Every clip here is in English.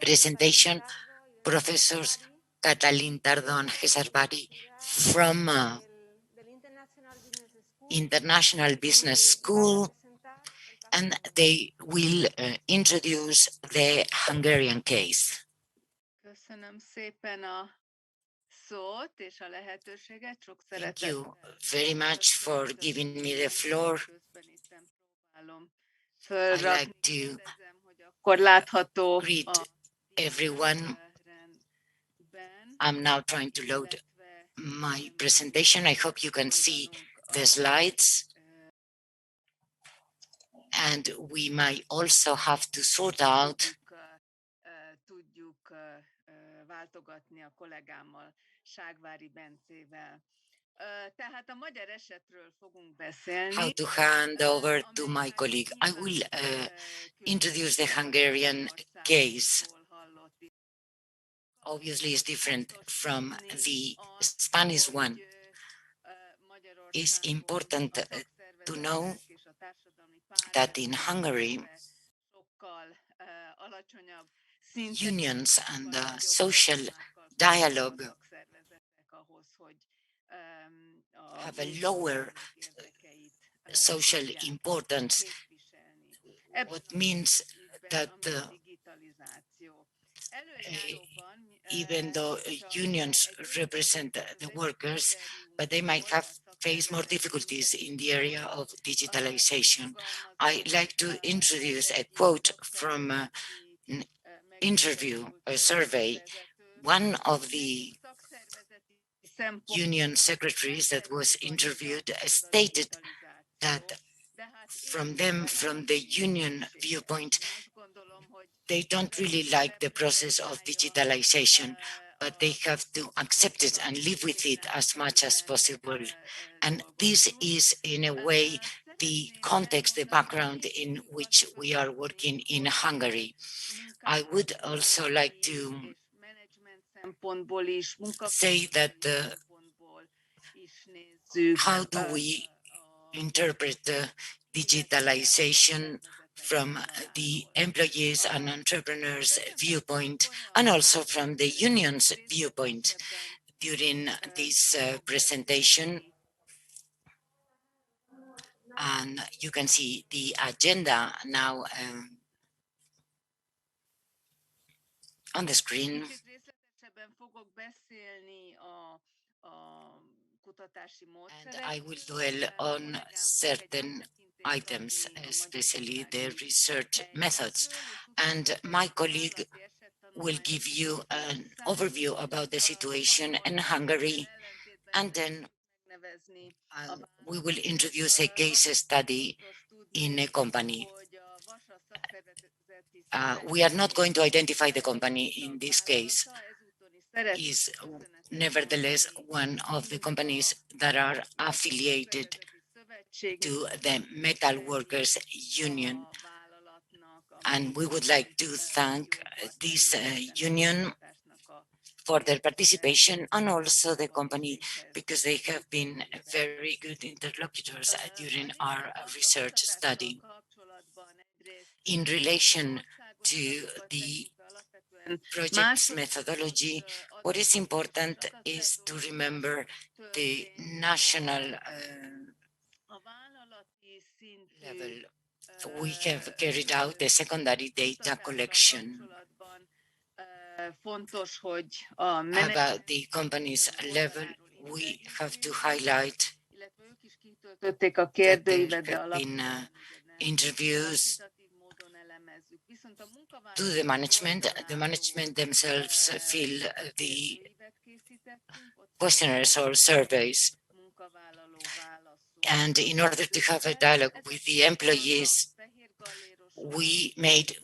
presentation, Professors KATALIN, TARDOS, SÁGVARI from International Business School, and they will introduce the Hungarian case. Köszönöm szépen a szót és a lehetőséget. Sok Thank szeretettel you very much for giving me the floor. I'd like to akkor látható greet everyone. I'm now trying to load my presentation. I hope you can see the slides. And we might also have to sort out tudjuk váltogatni a kollégámmal, Ságvári Bencével. Tehát a magyar esetről fogunk beszélni. How to hand over to my colleague. I will introduce the Hungarian case. Obviously, it's different from the Spanish one. It's important to know that in Hungary, unions and social dialogue have a lower social importance, what means that even though unions represent the workers, but they might have faced more difficulties in the area of digitalization. I'd like to introduce a quote from an interview, a survey. One of the union secretaries that was interviewed stated that from the union viewpoint, they don't really like the process of digitalization, but they have to accept it and live with it as much as possible. And this is, in a way, the context, the background in which we are working in Hungary. I would also like to say that how do we interpret digitalization from the employees and entrepreneurs' viewpoint, and also from the union's viewpoint during this presentation. And you can see the agenda now on the screen. And I will dwell on certain items, especially the research methods. And my colleague will give you an overview about the situation in Hungary, and then we will introduce a case study in a company. We are not going to identify the company in this case. Is nevertheless one of the companies that are affiliated to the Metal Workers Union. And we would like to thank this union for their participation, and also the company, because they have been very good interlocutors during our research study. In relation to the project's methodology, what is important is to remember the national level. We have carried out the secondary data collection about the company's level. We have to highlight that there have been interviews to the management. The management themselves fill the questionnaires or surveys. And in order to have a dialogue with the employees, we made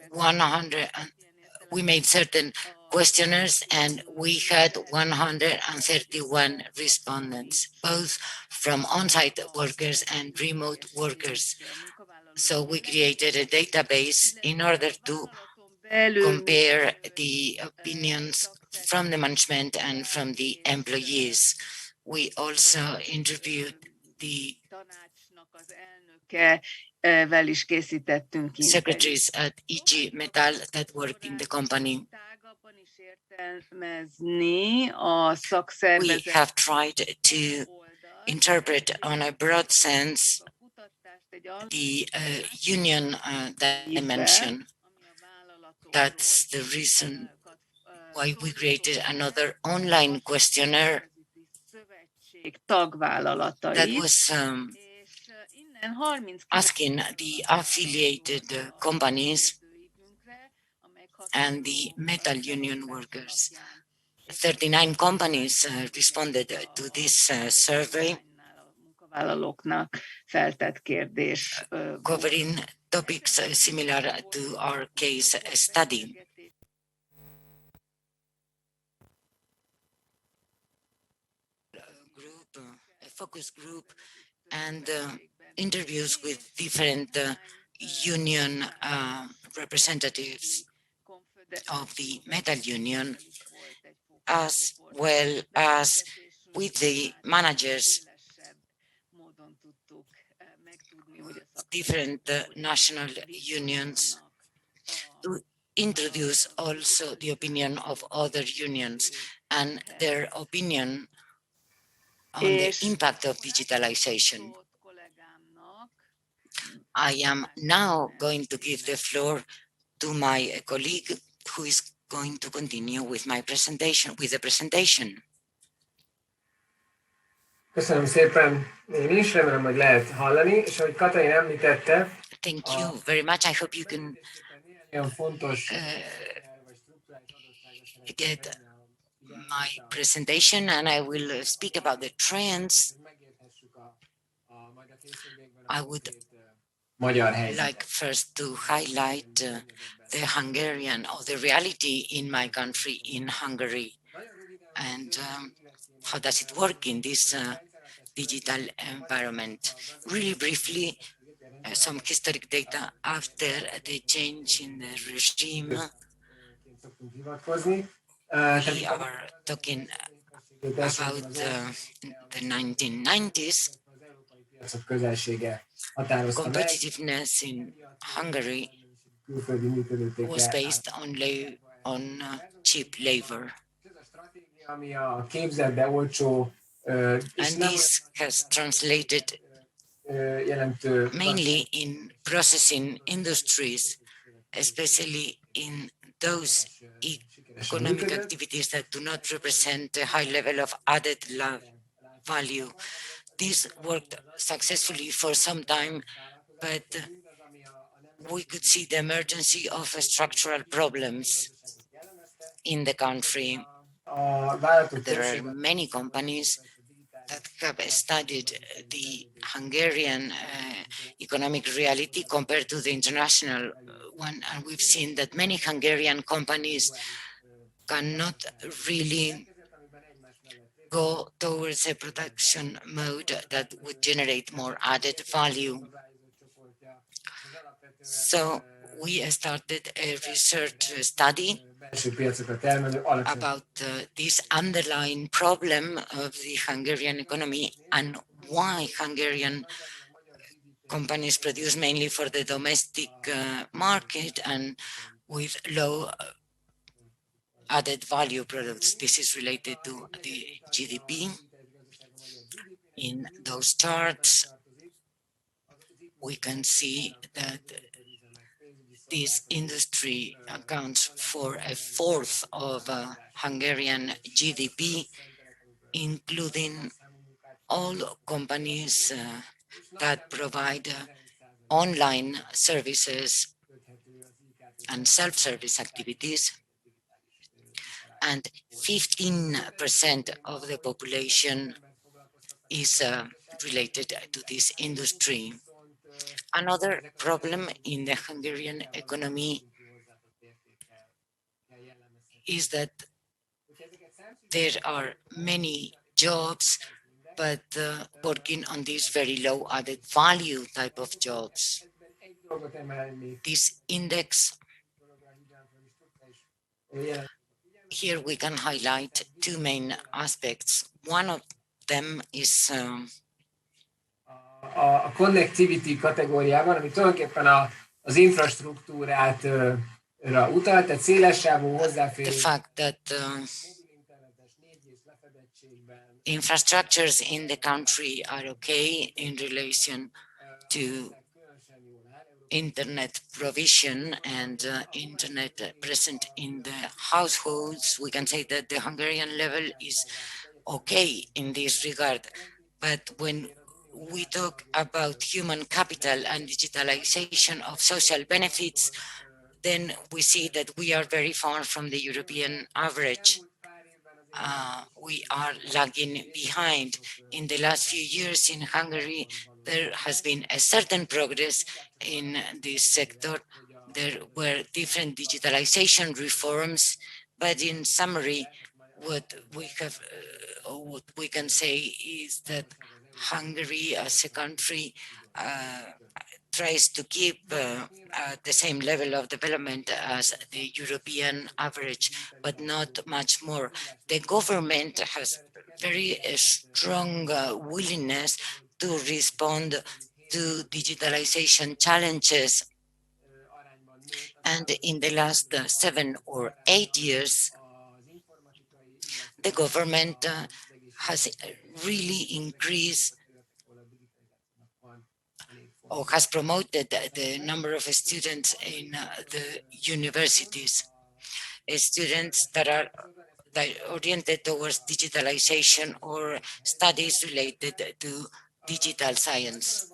certain questionnaires, and we had 131 respondents, both from on-site workers and remote workers. So we created a database in order to compare the opinions from the management and from the employees. We also interviewed the vel is készítettünk secretaries at EG Metal that work in the company. We have tried to interpret on a broad sense the union dimension. That's the reason why we created another online questionnaire that was asking the affiliated companies and the metal union workers. 39 companies responded to this survey, covering topics similar to our case study. A focus group and interviews with different union representatives of the metal union, as well as with the managers of different national unions, to introduce also the opinion of other unions and their opinion on the impact of digitalization. I am now going to give the floor to my colleague who is going to continue with my presentation, with the presentation. Köszönöm szépen én is, remélem, hogy lehet hallani, és ahogy Katalin említette, thank you very much. I hope you can get my presentation, and I will speak about the trends. I would like first to highlight the Hungarian or the reality in my country, in Hungary, and how does it work in this digital environment. Really briefly, some historic data after the change in the regime. We are talking about the 1990s. Competitiveness in Hungary was based only on cheap labor. And this has translated mainly in processing industries, especially in those economic activities that do not represent a high level of added value. This worked successfully for some time, but we could see the emergence of structural problems in the country. There are many companies that have studied the Hungarian economic reality compared to the international one, and we've seen that many Hungarian companies cannot really go towards a production mode that would generate more added value. So we started a research study about this underlying problem of the Hungarian economy and why Hungarian companies produce mainly for the domestic market and with low added value products. This is related to the GDP. In those charts, we can see that this industry accounts for a fourth of Hungarian GDP, including all companies that provide online services and self-service activities, and 15% of the population is related to this industry. Another problem in the Hungarian economy is that there are many jobs, but working on these very low added value type of jobs. This index, here we can highlight two main aspects. One of them is a connectivity kategóriában, ami tulajdonképpen az infrastruktúrát utal, tehát szélessávú the hozzáférés. fact that infrastructures in the country are okay in relation to internet provision and internet present in the households. We can say that the Hungarian level is okay in this regard. But when we talk about human capital and digitalization of social benefits, then we see that we are very far from the European average. We are lagging behind. In the last few years in Hungary, there has been a certain progress in this sector. There were different digitalization reforms, but in summary, what we can say is that Hungary as a country tries to keep the same level of development as the European average, but not much more. The government has very strong willingness to respond to digitalization challenges. And in the last 7 or 8 years, the government has really increased or has promoted the number of students in the universities, students that are oriented towards digitalization or studies related to digital science.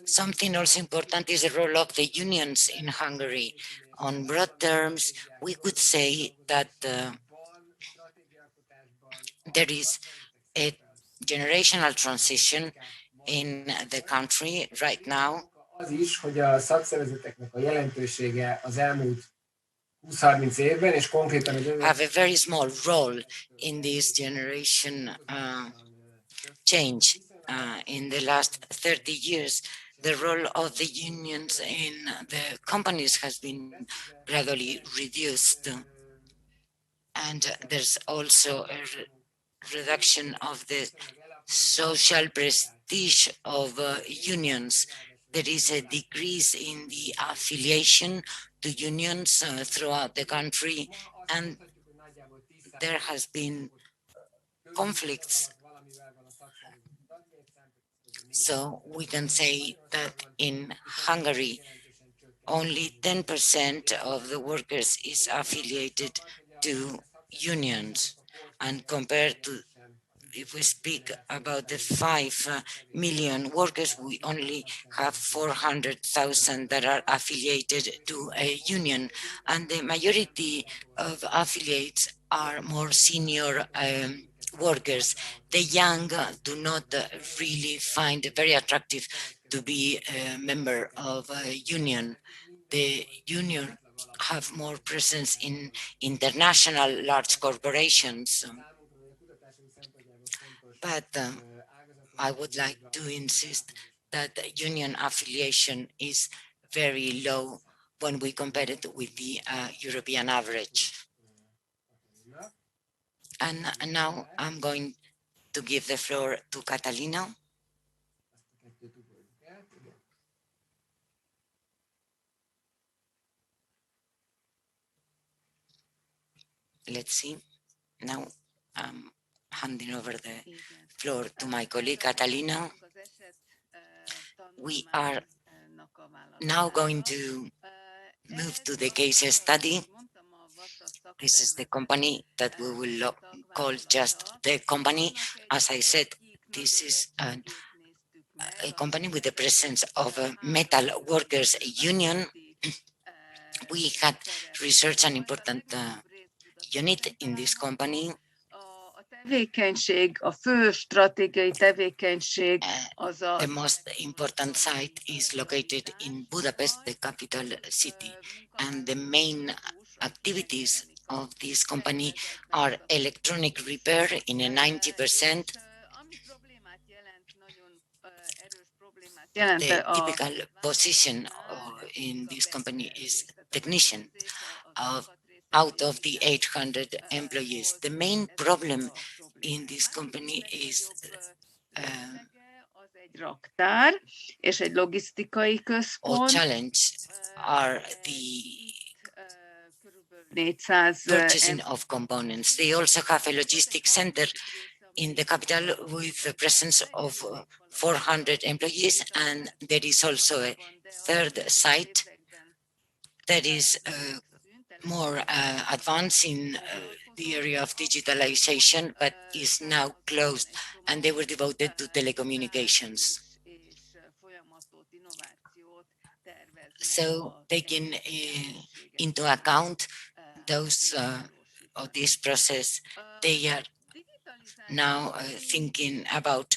Something also important is the role of the unions in Hungary. On broad terms, we could say that there is a generational transition in the country right now. Az is, hogy a szakszervezeteknek a jelentősége az elmúlt 20-30 évben, és konkrétan az have a very small role in this generation change. In the last 30 years, the role of the unions in the companies has been gradually reduced. And there's also a reduction of the social prestige of unions. There is a decrease in the affiliation to unions throughout the country, and there has been conflicts. So we can say that in Hungary, only 10% of the workers is affiliated to unions, and compared to, if we speak about the 5 million workers, we only have 400,000 that are affiliated to a union, and the majority of affiliates are more senior workers. The young do not really find it very attractive to be a member of a union. The union have more presence in international large corporations. But I would like to insist that union affiliation is very low when we compare it with the European average. And now I'm going to give the floor to Catalina. Let's see. Now I'm handing over the floor to my colleague Catalina. We are now going to move to the case study. This is the company that we will call just the company. As I said, this is a company with the presence of a metal workers union. We had researched an important unit in this company. The most important site is located in Budapest, the capital city, and the main activities of this company are electronic repair in a 90%. The typical position in this company is technician. Out of the 800 employees, the main problem in this company is egy raktár és egy logisztikai or központ. challenge are the Körülbelül 400 purchasing of components. They also have a logistics center in the capital with the presence of 400 employees, and there is also a third site that is more advanced in the area of digitalization, but is now closed, and they were devoted to telecommunications. So taking into account those of this process, they are now thinking about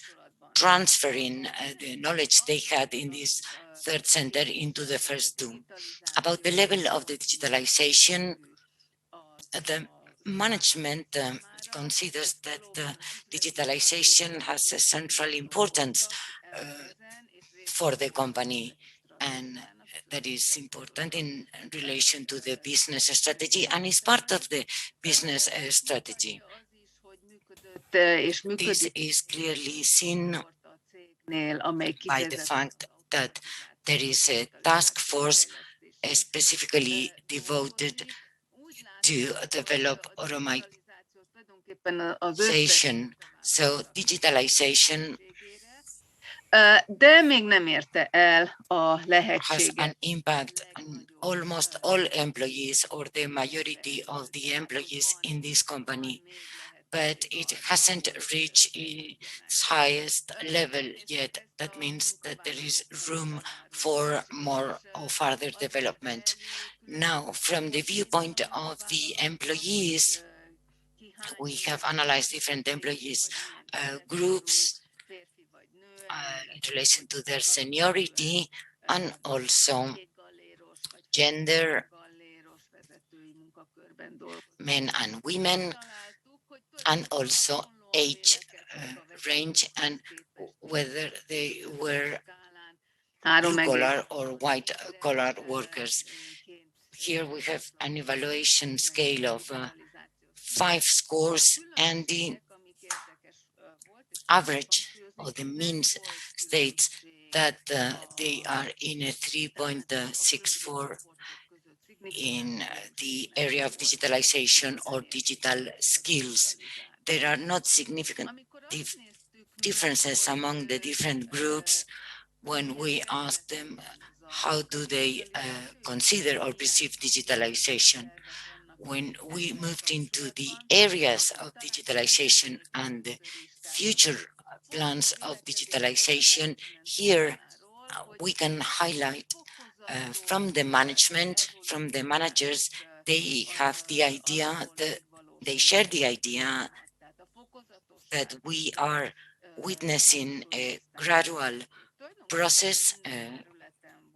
transferring the knowledge they had in this third center into the first two. About the level of the digitalization, the management considers that digitalization has a central importance for the company, and that is important in relation to the business strategy and is part of the business strategy. This is clearly seen by the fact that there is a task force specifically devoted to develop automation. So digitalization de még nem érte el a has lehetséget. an impact on almost all employees or the majority of the employees in this company, but it hasn't reached its highest level yet. That means that there is room for more or further development. Now, from the viewpoint of the employees, we have analyzed different employees groups in relation to their seniority and also gender, men and women, and also age range, and whether they were blue-collar or white-collar workers. Here we have an evaluation scale of 5 scores, and the average or the means states that they are in a 3.64 in the area of digitalization or digital skills. There are not significant differences among the different groups when we ask them how do they consider or perceive digitalization. When we moved into the areas of digitalization and the future plans of digitalization, here we can highlight from the management, from the managers, they have the idea that they share the idea that we are witnessing a gradual process,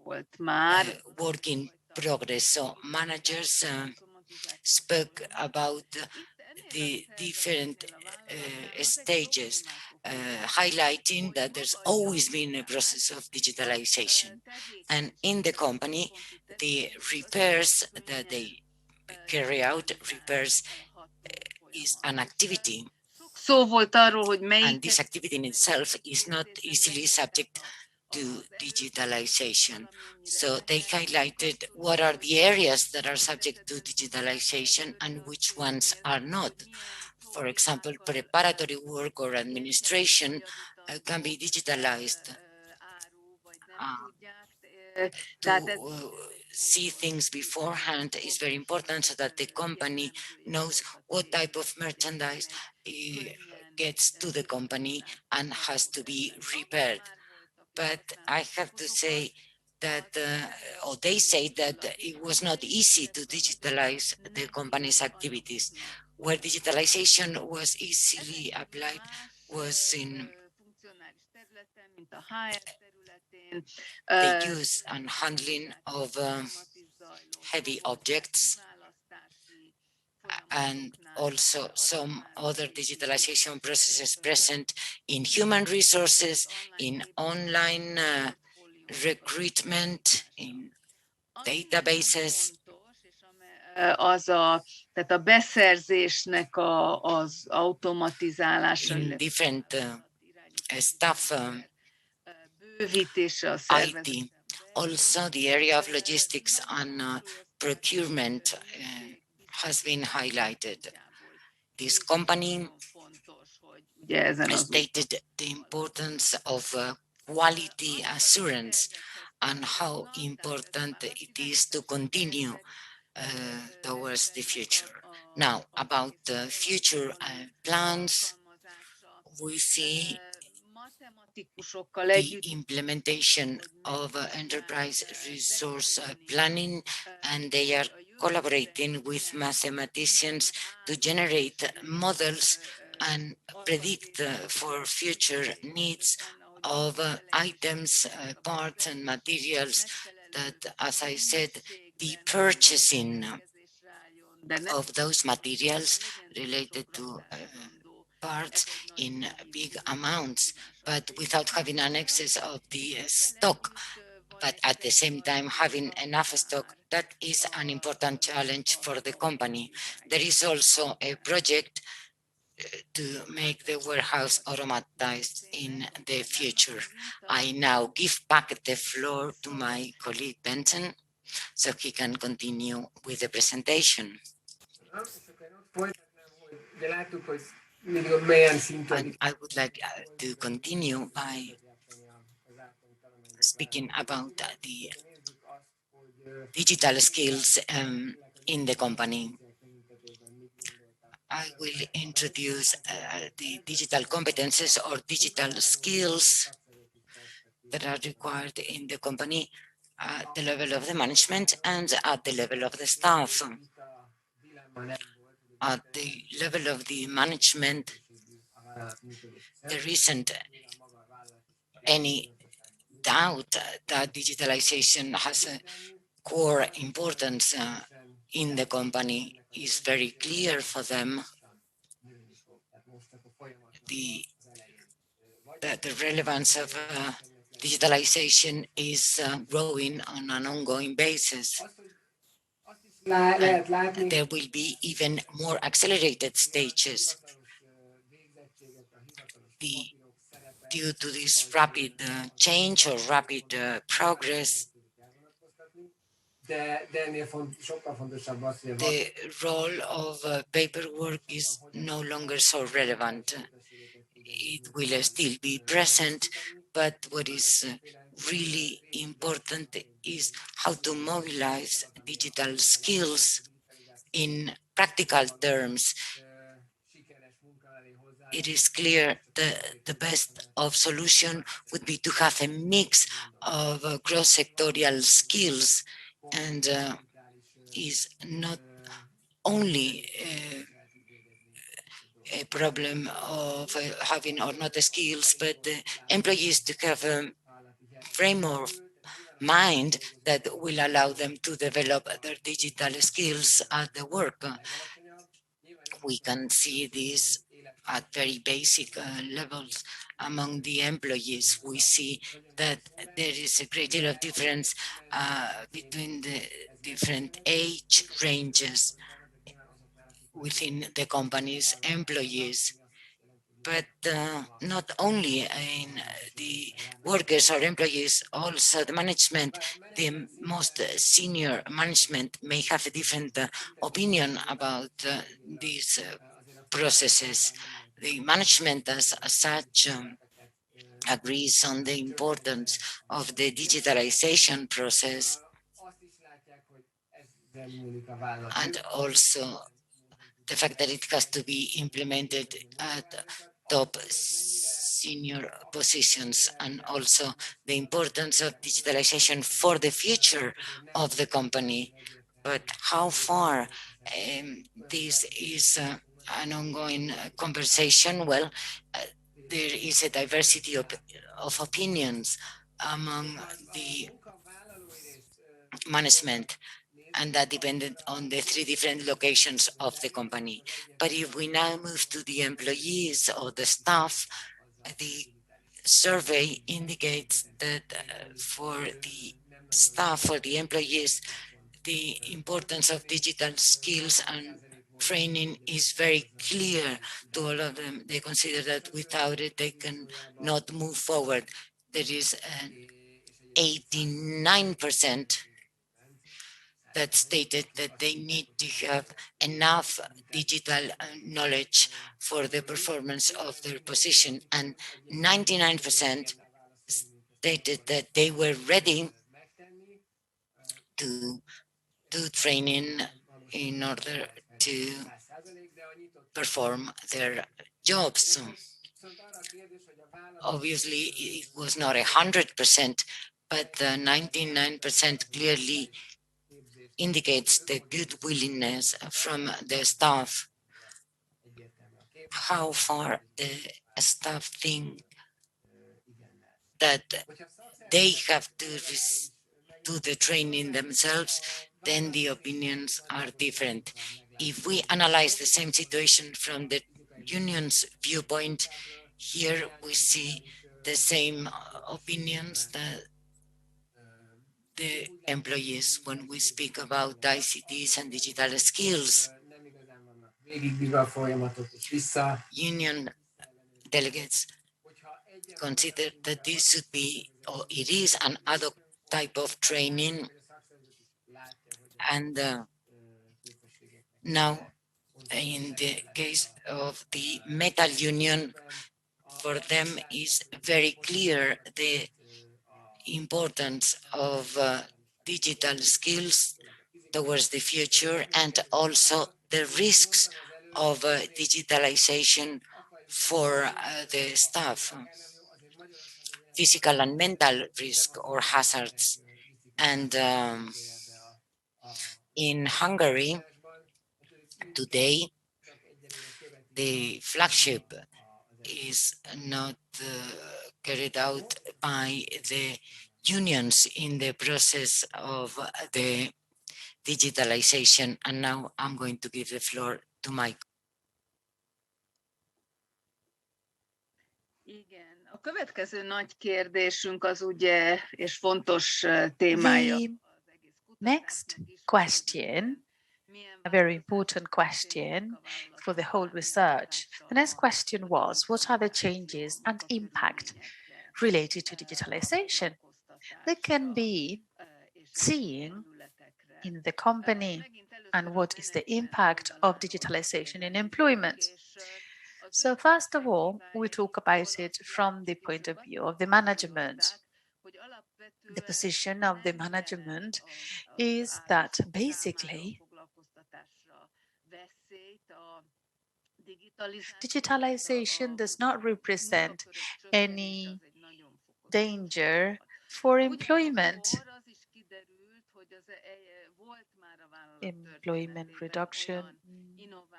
work in progress. So managers spoke about the different stages, highlighting that there's always been a process of digitalization. And in the company, the repairs that they carry out, repairs is an activity. And this activity in itself is not easily subject to digitalization. So they highlighted what are the areas that are subject to digitalization and which ones are not. For example, preparatory work or administration can be digitalized. To see things beforehand is very important so that the company knows what type of merchandise gets to the company and has to be repaired. But I have to say that, or they say that it was not easy to digitalize the company's activities. Where digitalization was easily applied was in the use and handling of heavy objects, and also some other digitalization processes present in human resources, in online recruitment, in databases. Tehát a beszerzésnek az automatizálása. In different staff bővítése a IT. szervezetemre. Also, the area of logistics and procurement has been highlighted. This company Fontos, hogy ugye ezen az úton stated the importance of quality assurance and how important it is to continue towards the future. Now, about the future plans, we see matematikusokkal the együtt implementation of enterprise resource planning, and they are collaborating with mathematicians to generate models and predict for future needs of items, parts and materials that, as I said, the purchasing of those materials related to parts in big amounts, but without having an excess of the stock, but at the same time having enough stock. That is an important challenge for the company. There is also a project to make the warehouse automatized in the future. I now give back the floor to my colleague Benson so he can continue with the presentation. And I would like to continue by speaking about the digital skills in the company. I will introduce the digital competences or digital skills that are required in the company at the level of the management and at the level of the staff. At the level of the management, there isn't any doubt that digitalization has a core importance in the company. Is very clear for them that the relevance of digitalization is growing on an ongoing basis. And there will be even more accelerated stages due to this rapid change or rapid progress. The role of paperwork is no longer so relevant. It will still be present, but what is really important is how to mobilize digital skills in practical terms. It is clear that the best of solution would be to have a mix of cross-sectorial skills, and is not only a problem of having or not the skills, but the employees to have a frame of mind that will allow them to develop their digital skills at the work. We can see this at very basic levels among the employees. We see that there is a great deal of difference between the different age ranges within the company's employees. But not only in the workers or employees, also the management, the most senior management may have a different opinion about these processes. The management as such agrees on the importance of the digitalization process, and also the fact that it has to be implemented at top senior positions, and also the importance of digitalization for the future of the company. But how far this is an ongoing conversation? Well, there is a diversity of opinions among the management, and that depended on the three different locations of the company. But if we now move to the employees or the staff, the survey indicates that for the staff, for the employees, the importance of digital skills and training is very clear to all of them. They consider that without it, they can not move forward. there is an 89% that stated that they need to have enough digital knowledge for the performance of their position, and 99% stated that they were ready to do training in order to perform their jobs. Obviously, it was not 100%, but the 99% clearly indicates the good willingness from the staff. How far the staff think that they have to do the training themselves, then the opinions are different. If we analyze the same situation from the union's viewpoint, here we see the same opinions that the employees when we speak about ICTs and digital skills. Union delegates consider that this should be, or it is, an ad hoc type of training. And now, in the case of the metal union, for them is very clear the importance of digital skills towards the future, and also the risks of digitalization for the staff, physical and mental risk or hazards. And in Hungary, today, the flagship is not carried out by the unions in the process of the digitalization. And now I'm going to give the floor to Mike. Igen, a következő nagy kérdésünk az ugye, és fontos témája. The next question, a very important question for the whole research. The next question was, what are the changes and impact related to digitalization that can be seen in the company, and what is the impact of digitalization in employment? So first of all, we talk about it from the point of view of the management. The position of the management is that basically digitalization does not represent any danger for employment. Employment reduction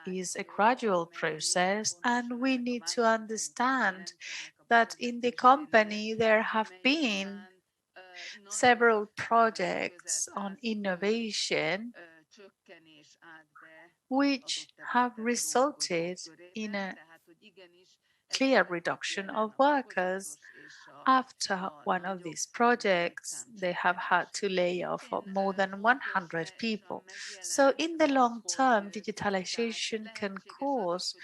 is a gradual process, and we need to understand that in the company there have been several projects on innovation which have resulted in a clear reduction of workers. After one of these projects, they have had to lay off more than 100 people. So in the long term, digitalization can cause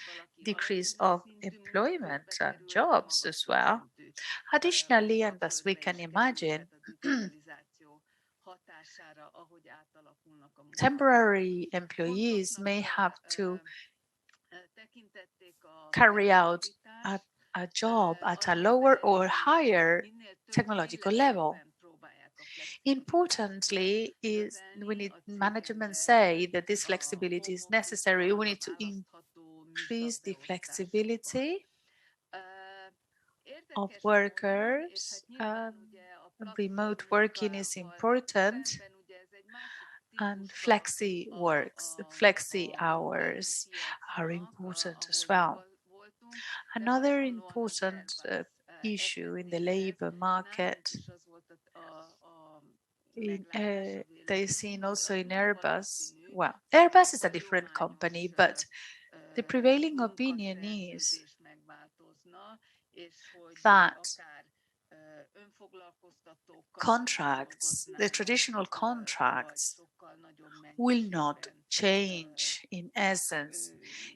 decrease of employment and jobs as well. Additionally, and as we can imagine, temporary employees may have to carry out a job at a lower or higher technological level. Importantly, is we need management say that this flexibility is necessary. We need to increase the flexibility of workers. Remote working is important, and flexi hours are important as well. Another important issue in the labor market, they've seen also in Airbus. Well, Airbus is a different company, but the prevailing opinion is that contracts, the traditional contracts, will not change in essence.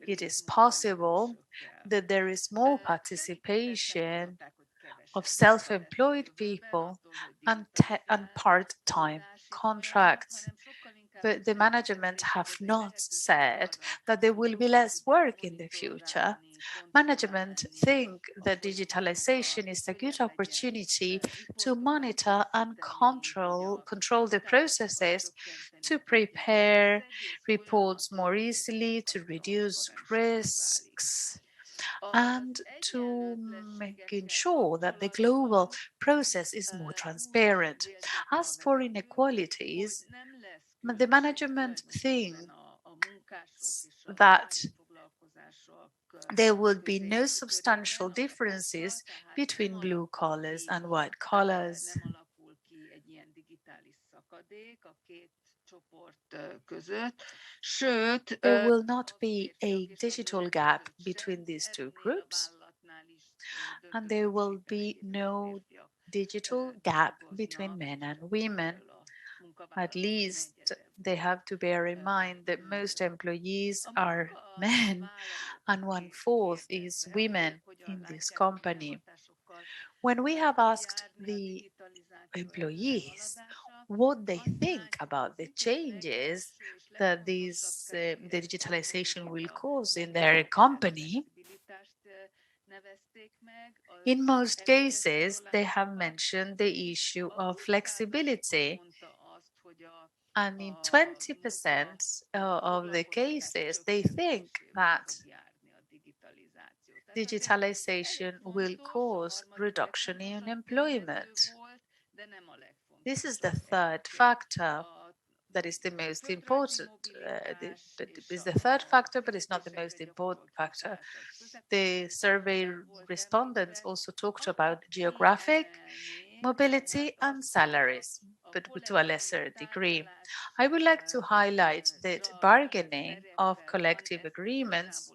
It is possible that there is more participation of self-employed people and part-time contracts. But the management have not said that there will be less work in the future. Management think that digitalization is a good opportunity to monitor and control the processes, to prepare reports more easily, to reduce risks, and to making sure that the global process is more transparent. As for inequalities, the management thinks that there will be no substantial differences between blue collars and white collars. There will not be a digital gap between these two groups, and there will be no digital gap between men and women. At least they have to bear in mind that most employees are men and 1/4 is women in this company. When we have asked the employees what they think about the changes that this the digitalization will cause in their company, in most cases they have mentioned the issue of flexibility, and in 20% of the cases they think that digitalization will cause reduction in employment. This is the third factor that is the most important. It's the third factor, but it's not the most important factor. The survey respondents also talked about geographic mobility and salaries, but to a lesser degree. I would like to highlight that bargaining of collective agreements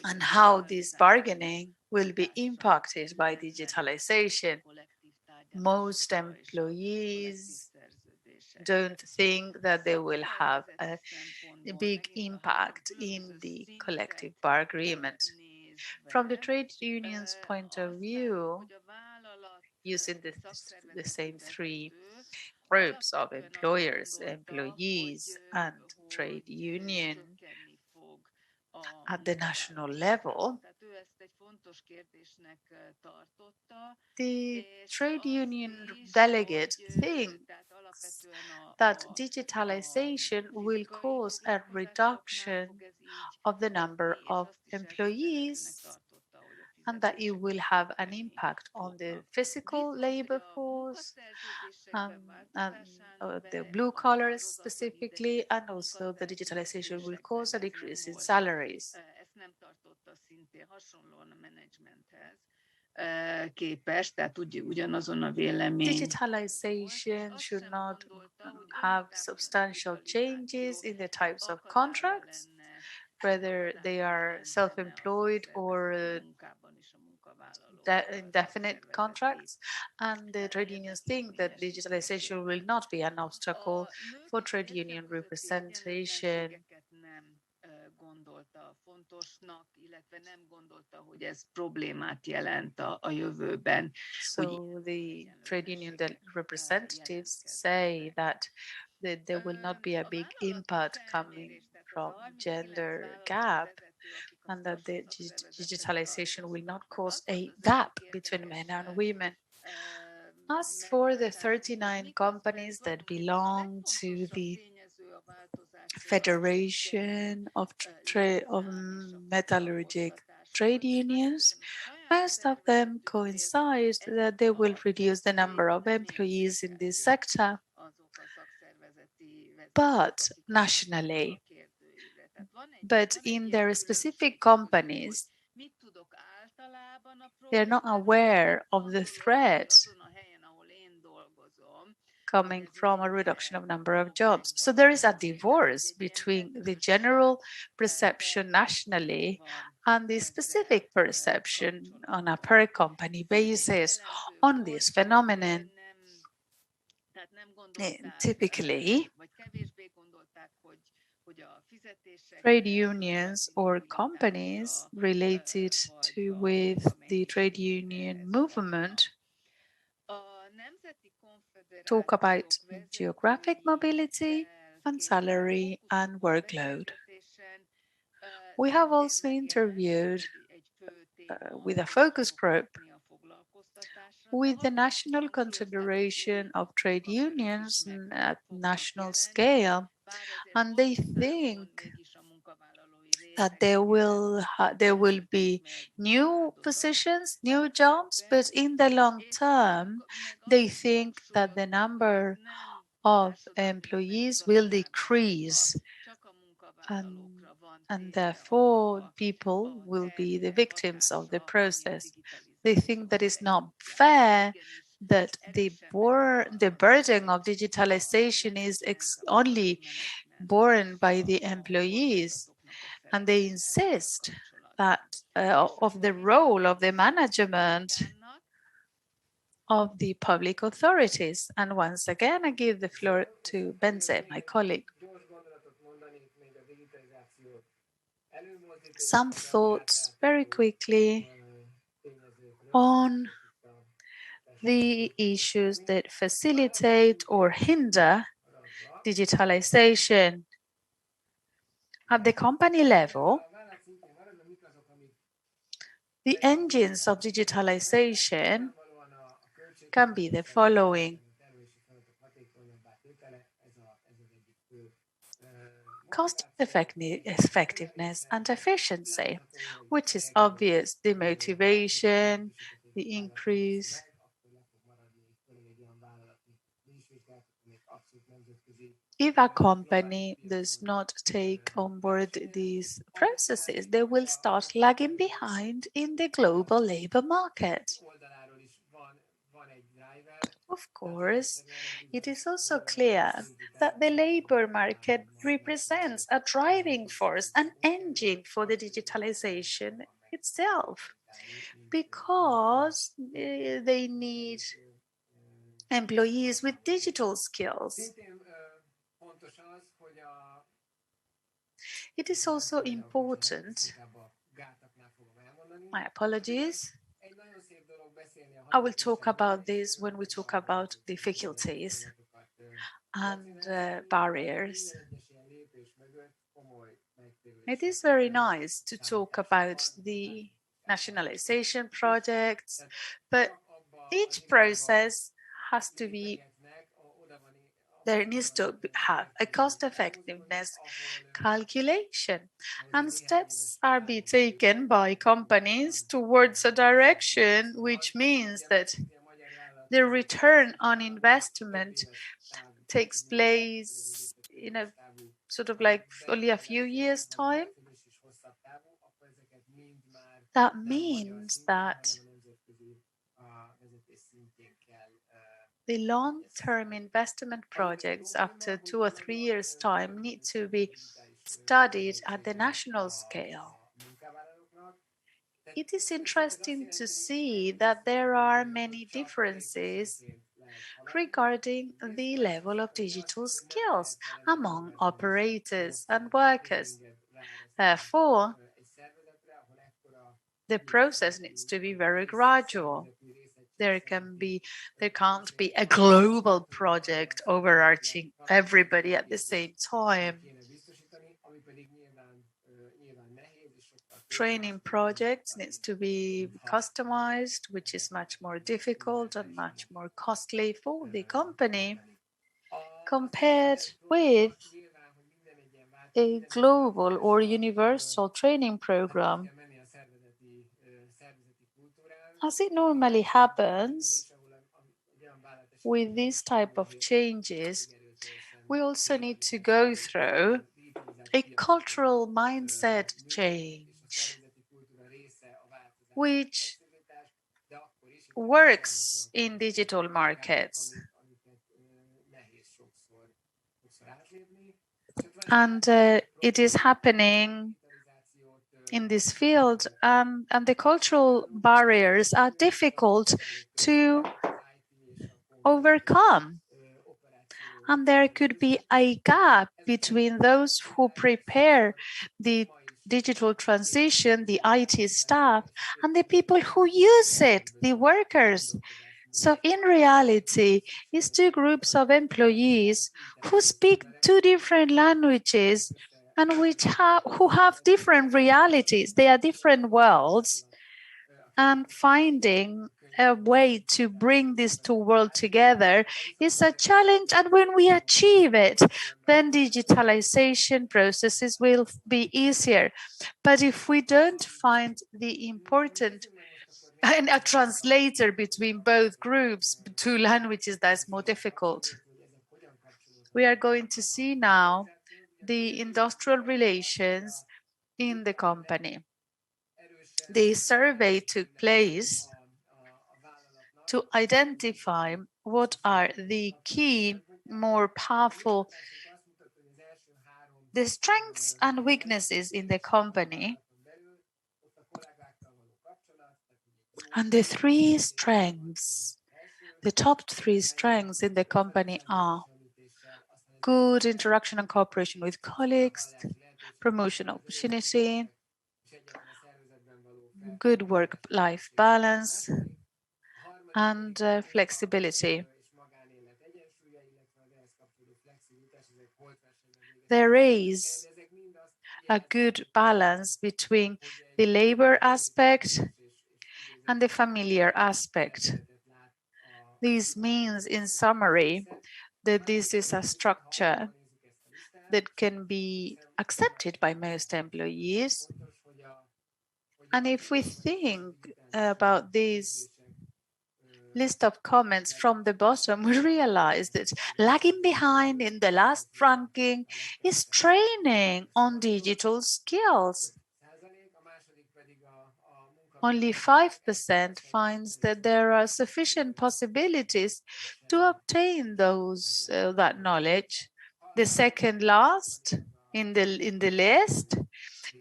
and how this bargaining will be impacted by digitalization. Most employees don't think that they will have a big impact in the collective bar agreement. From the trade union's point of view, using the same three groups of employers, employees, and trade union at the national level, the trade union delegate thinks that digitalization will cause a reduction of the number of employees and that it will have an impact on the physical labor force, and the blue collars specifically, and also the digitalization will cause a decrease in salaries. Digitalization should not have substantial changes in the types of contracts, whether they are self-employed or indefinite contracts, and the trade unions think that digitalization will not be an obstacle for trade union representation. So the trade union representatives say that there will not be a big impact coming from gender gap, and that the digitalization will not cause a gap between men and women. As for the 39 companies that belong to the Federation of Metallurgic Trade Unions, most of them coincide that they will reduce the number of employees in this sector, but nationally. But in their specific companies, they're not aware of the threat coming from a reduction of number of jobs. So there is a divorce between the general perception nationally and the specific perception on a per company basis on this phenomenon. Typically, trade unions or companies related with the trade union movement talk about geographic mobility and salary and workload. We have also interviewed with a focus group with the national confederation of trade unions at national scale, and they think that there will be new positions, new jobs, but in the long term, they think that the number of employees will decrease, and therefore people will be the victims of the process. They think that it's not fair that the burden of digitalization is only borne by the employees, and they insist that of the role of the management of the public authorities. And once again, I give the floor to BENCE, my colleague. Some thoughts very quickly on the issues that facilitate or hinder digitalization. At the company level, the engines of digitalization can be the following: cost effectiveness and efficiency, which is obvious, the motivation, the increase. If a company does not take on board these processes, they will start lagging behind in the global labor market. Of course, it is also clear that the labor market represents a driving force, an engine for the digitalization itself, because they need employees with digital skills. It is also important, my apologies, I will talk about this when we talk about difficulties and barriers. It is very nice to talk about the nationalization projects, but each process has to be, there needs to have a cost effectiveness calculation, and steps are being taken by companies towards a direction which means that the return on investment takes place in a sort of like only a few years' time. That means that the long-term investment projects after 2 or 3 years' time need to be studied at the national scale. It is interesting to see that there are many differences regarding the level of digital skills among operators and workers. Therefore, the process needs to be very gradual. There can't be a global project overarching everybody at the same time. Training projects needs to be customized, which is much more difficult and much more costly for the company compared with a global or universal training program. As it normally happens with this type of changes, we also need to go through a cultural mindset change, which works in digital markets. And it is happening in this field, and the cultural barriers are difficult to overcome. And there could be a gap between those who prepare the digital transition, the IT staff, and the people who use it, the workers. So in reality, it's two groups of employees who speak two different languages and who have different realities. They are different worlds, and finding a way to bring these two worlds together is a challenge. And when we achieve it, then digitalization processes will be easier. But if we don't find the important and a translator between both groups, two languages, that's more difficult. We are going to see now the industrial relations in the company. The survey took place to identify what are the key, more powerful, the strengths and weaknesses in the company. And the three strengths, the top three strengths in the company are good interaction and cooperation with colleagues, promotion opportunity, good work-life balance, and flexibility. There is a good balance between the labor aspect and the familiar aspect. This means, in summary, that this is a structure that can be accepted by most employees. And if we think about this list of comments from the bottom, we realize that lagging behind in the last ranking is training on digital skills. Only 5% finds that there are sufficient possibilities to obtain that knowledge. The second last in the list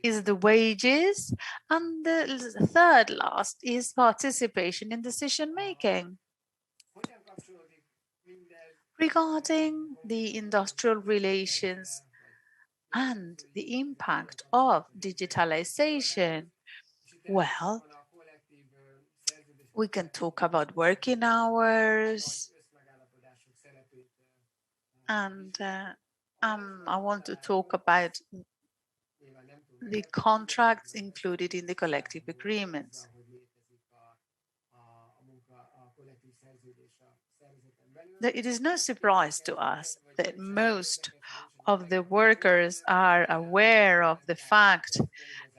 is the wages, and the third last is participation in decision making. Regarding the industrial relations and the impact of digitalization, well, we can talk about working hours, and I want to talk about the contracts included in the collective agreements. It is no surprise to us that most of the workers are aware of the fact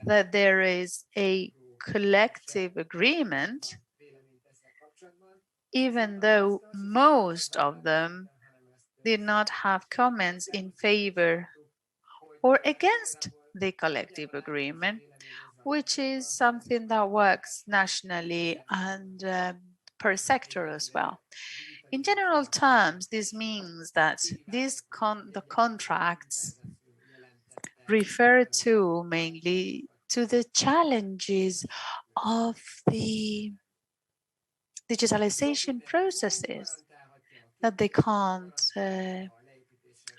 that there is a collective agreement, even though most of them did not have comments in favor or against the collective agreement, which is something that works nationally and per sector as well. In general terms, this means that the contracts refer to mainly to the challenges of the digitalization processes, that they can't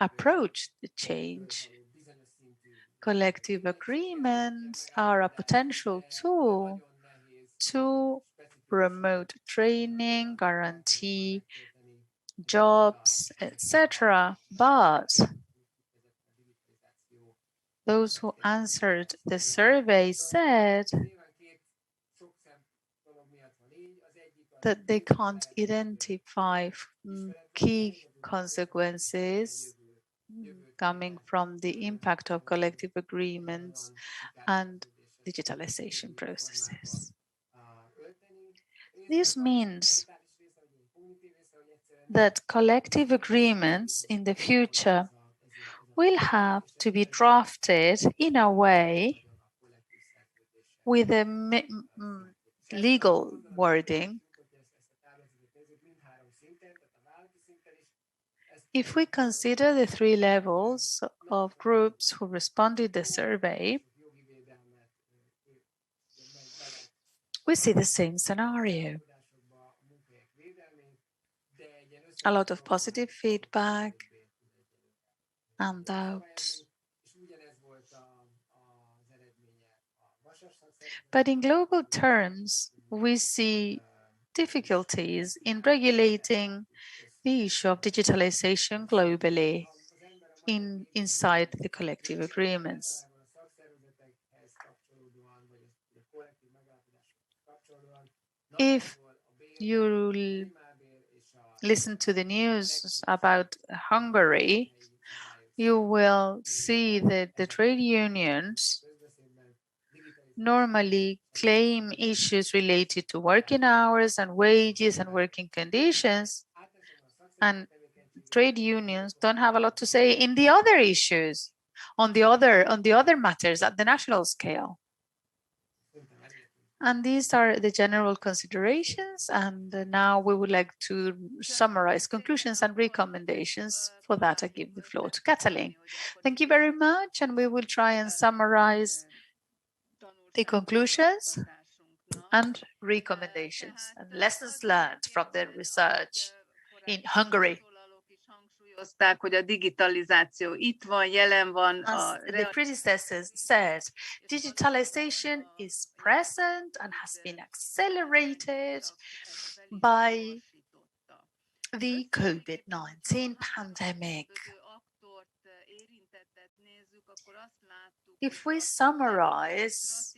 approach the change. Collective agreements are a potential tool to promote training, guarantee jobs, etc. But those who answered the survey said that they can't identify key consequences coming from the impact of collective agreements and digitalization processes. This means that collective agreements in the future will have to be drafted in a way with a legal wording. If we consider the three levels of groups who responded to the survey, we see the same scenario. A lot of positive feedback, and doubts. But in global terms, we see difficulties in regulating the issue of digitalization globally inside the collective agreements. If you listen to the news about Hungary, you will see that the trade unions normally claim issues related to working hours and wages and working conditions, and trade unions don't have a lot to say in the other issues, on the other matters at the national scale. And these are the general considerations, and now we would like to summarize conclusions and recommendations. For that, I give the floor to KATALIN. Thank you very much, and we will try and summarize the conclusions and recommendations and lessons learned from the research in Hungary. Hogy a digitalizáció itt van, jelen van. As the predecessors said, digitalization is present and has been accelerated by the COVID-19 pandemic. If we summarize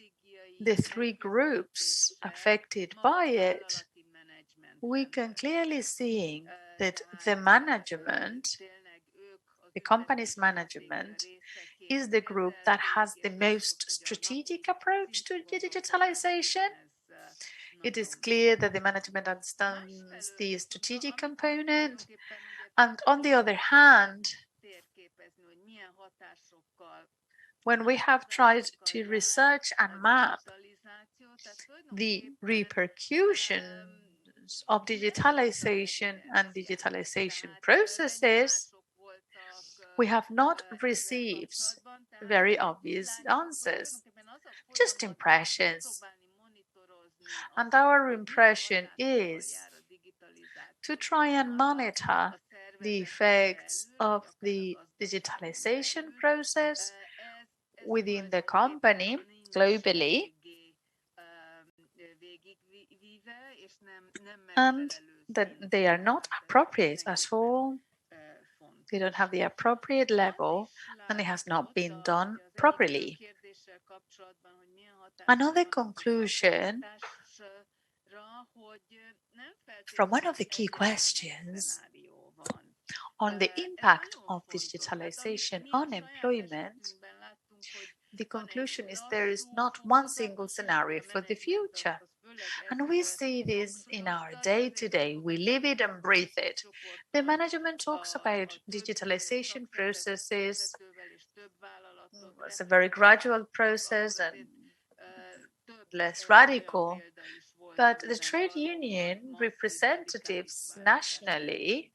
the three groups affected by it, we can clearly see that the management, the company's management, is the group that has the most strategic approach to digitalization. It is clear that the management understands the strategic component, and on the other hand, when we have tried to research and map the repercussions of digitalization and digitalization processes, we have not received very obvious answers, just impressions. And our impression is to try and monitor the effects of the digitalization process within the company globally, and that they are not appropriate at all. They don't have the appropriate level, and it has not been done properly. Another conclusion from one of the key questions on the impact of digitalization on employment, the conclusion is there is not one single scenario for the future. And we see this in our day-to-day. We live it and breathe it. The management talks about digitalization processes. It's a very gradual process and less radical. But the trade union representatives nationally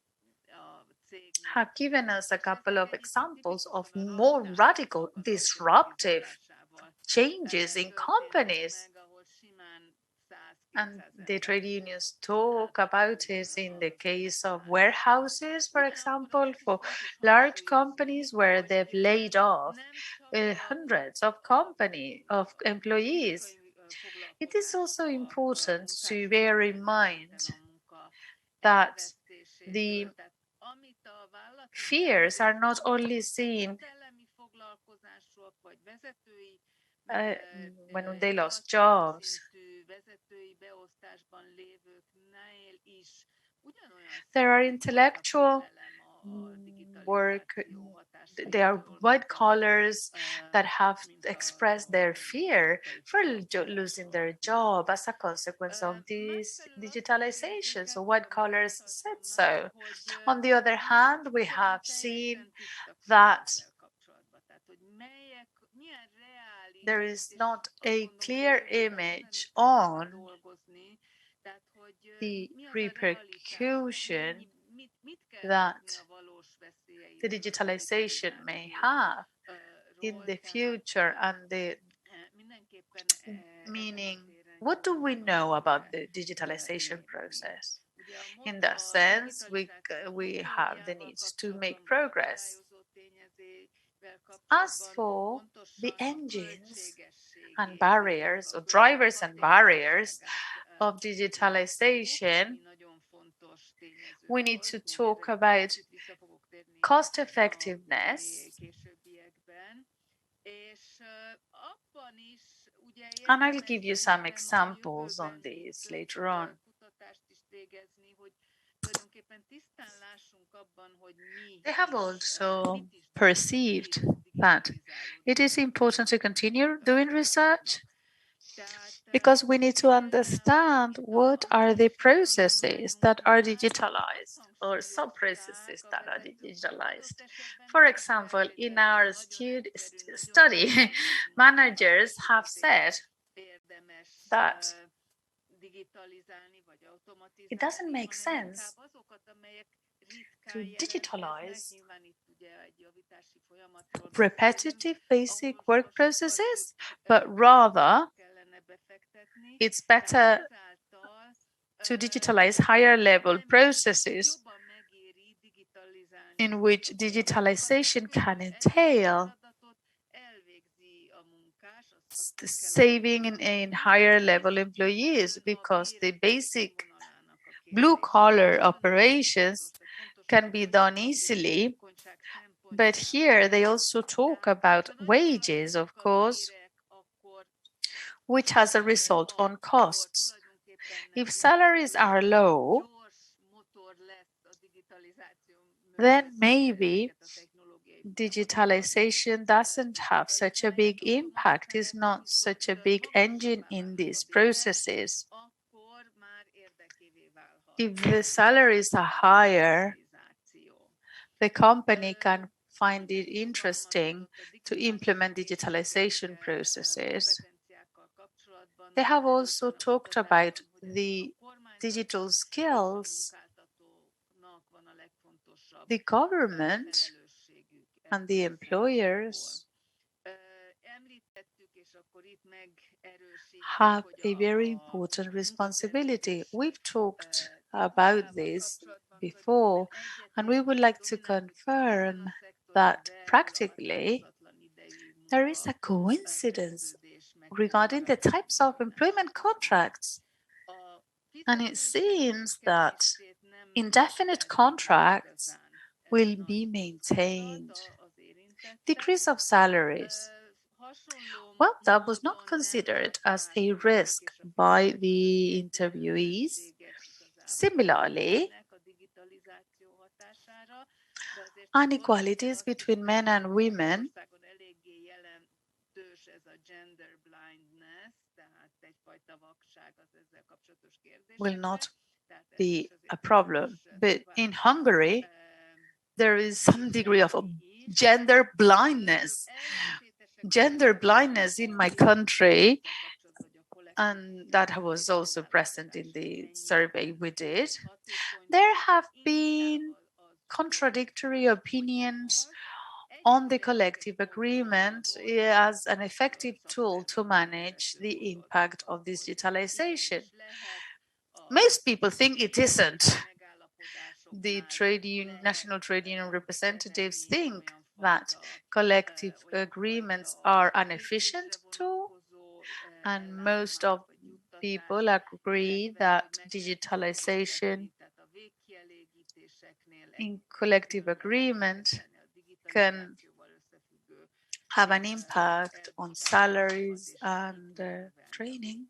have given us a couple of examples of more radical, disruptive changes in companies. And the trade unions talk about it in the case of warehouses, for example, for large companies where they've laid off hundreds of employees. It is also important to bear in mind that the fears are not only seen when they lost jobs. There are intellectual work, there are white collars that have expressed their fear for losing their job as a consequence of this digitalization. So white collars said so. On the other hand, we have seen that there is not a clear image on the repercussion that the digitalization may have in the future, and the meaning, what do we know about the digitalization process? In that sense, we have the needs to make progress. As for the engines and barriers, or drivers and barriers of digitalization, we need to talk about cost effectiveness. And I'll give you some examples on this later on. They have also perceived that it is important to continue doing research because we need to understand what are the processes that are digitalized or sub-processes that are digitalized. For example, in our study, managers have said that it doesn't make sense to digitalize repetitive basic work processes, but rather it's better to digitalize higher level processes in which digitalization can entail saving in higher level employees, because the basic blue collar operations can be done easily. But here they also talk about wages, of course, which has a result on costs. If salaries are low, then maybe digitalization doesn't have such a big impact, is not such a big engine in these processes. If the salaries are higher, the company can find it interesting to implement digitalization processes. They have also talked about the digital skills. The government and the employers have a very important responsibility. We've talked about this before, and we would like to confirm that practically there is a coincidence regarding the types of employment contracts. And it seems that indefinite contracts will be maintained. Decrease of salaries. Well, that was not considered as a risk by the interviewees. Similarly, inequalities between men and women will not be a problem. But in Hungary, there is some degree of gender blindness. Gender blindness in my country, and that was also present in the survey we did. There have been contradictory opinions on the collective agreement as an effective tool to manage the impact of digitalization. Most people think it isn't. The national trade union representatives think that collective agreements are an efficient tool, and most of people agree that digitalization in collective agreement can have an impact on salaries and training,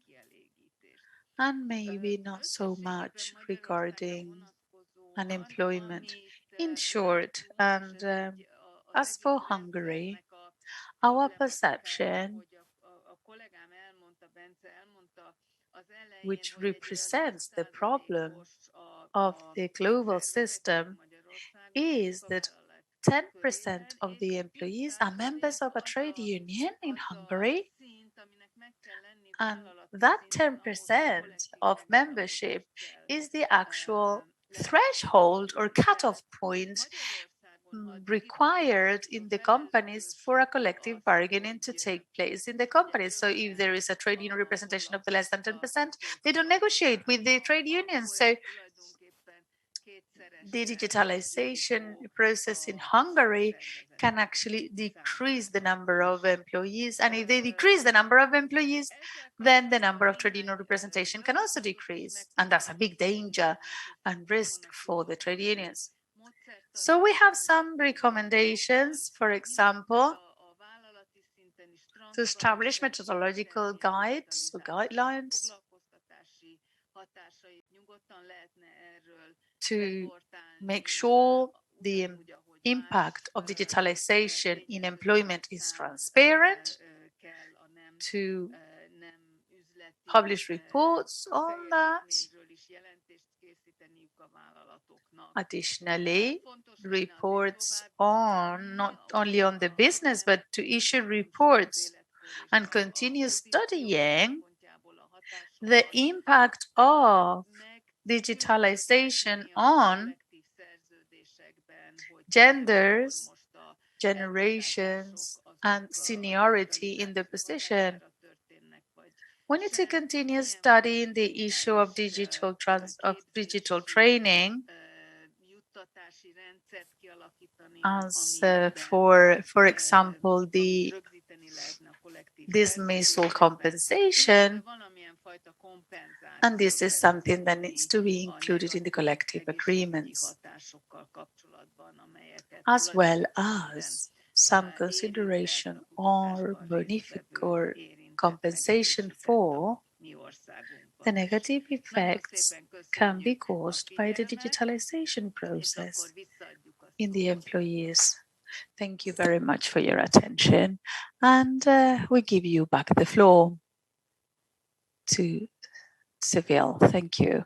and maybe not so much regarding unemployment. In short, and as for Hungary, our perception, which represents the problem of the global system, is that 10% of the employees are members of a trade union in Hungary, and that 10% of membership is the actual threshold or cutoff point required in the companies for a collective bargaining to take place in the companies. So if there is a trade union representation of the less than 10%, they don't negotiate with the trade unions. So the digitalization process in Hungary can actually decrease the number of employees. And if they decrease the number of employees, then the number of trade union representation can also decrease. And that's a big danger and risk for the trade unions. So we have some recommendations, for example, to establish methodological guides or guidelines to make sure the impact of digitalization in employment is transparent, to publish reports on that. Additionally, reports on not only on the business, but to issue reports and continue studying the impact of digitalization on genders, generations, and seniority in the position. We need to continue studying the issue of digital training, as for example, the dismissal compensation, and this is something that needs to be included in the collective agreements, as well as some consideration or or compensation for the negative effects can be caused by the digitalization process in the employees. Thank you very much for your attention, and we give you back the floor to Seville. Thank you.